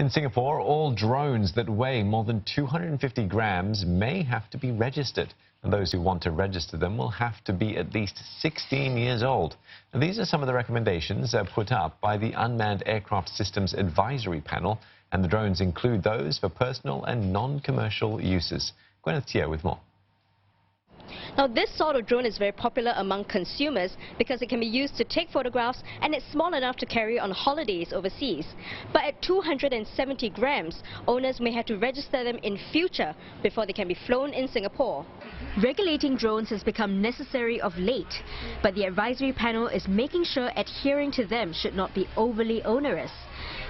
In Singapore, all drones that weigh more than 250 grams may have to be registered. And those who want to register them will have to be at least 16 years old. And these are some of the recommendations put up by the Unmanned Aircraft Systems Advisory Panel. And the drones include those for personal and non-commercial uses. Gwyneth Teo with more. Now, this sort of drone is very popular among consumers because it can be used to take photographs and it's small enough to carry on holidays overseas. But at 270 grams, owners may have to register them in future before they can be flown in Singapore. Regulating drones has become necessary of late, but the advisory panel is making sure adhering to them should not be overly onerous.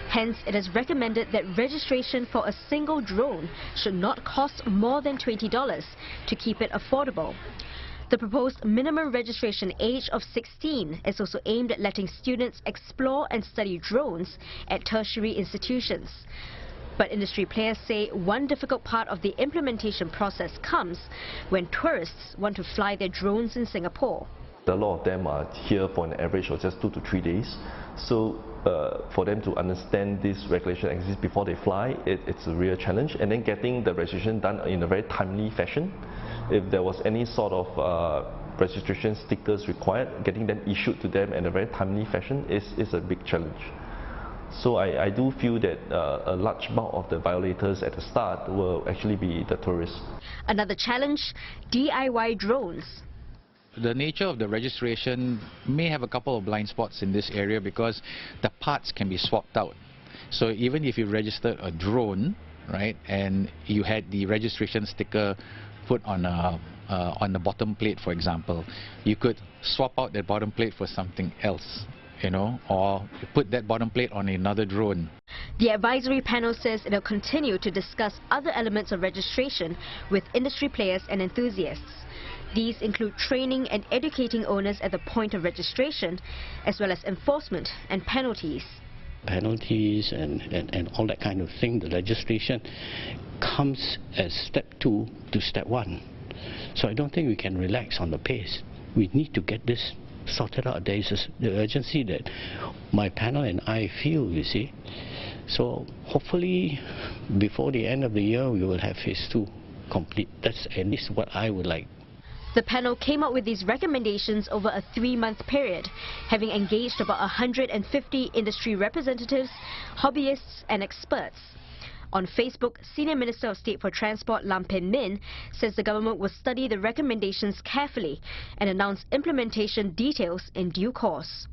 Hence, it is recommended that registration for a single drone should not cost more than $20 to keep it affordable. The proposed minimum registration age of 16 is also aimed at letting students explore and study drones at tertiary institutions. But industry players say one difficult part of the implementation process comes when tourists want to fly their drones in Singapore. A lot of them are here for an average of just 2 to 3 days. So for them to understand this regulation exists before they fly, it's a real challenge. And then getting the registration done in a very timely fashion. If there was any sort of registration stickers required, getting them issued to them in a very timely fashion is a big challenge. So I do feel that a large bulk of the violators at the start will actually be the tourists. Another challenge, DIY drones. The nature of the registration may have a couple of blind spots in this area because the parts can be swapped out. So even if you registered a drone, right, and you had the registration sticker put on the bottom plate, for example, you could swap out that bottom plate for something else, you know, or put that bottom plate on another drone. The advisory panel says it will continue to discuss other elements of registration with industry players and enthusiasts. These include training and educating owners at the point of registration, as well as enforcement and penalties. Penalties and all that kind of thing, the registration comes as step 2 to step 1. So I don't think we can relax on the pace. We need to get this sorted out. There is the urgency that my panel and I feel, you see. So hopefully before the end of the year we will have phase 2 complete. That's at least what I would like. The panel came up with these recommendations over a 3-month period, having engaged about 150 industry representatives, hobbyists and experts. On Facebook, Senior Minister of State for Transport Lam Pin Min says the government will study the recommendations carefully and announce implementation details in due course.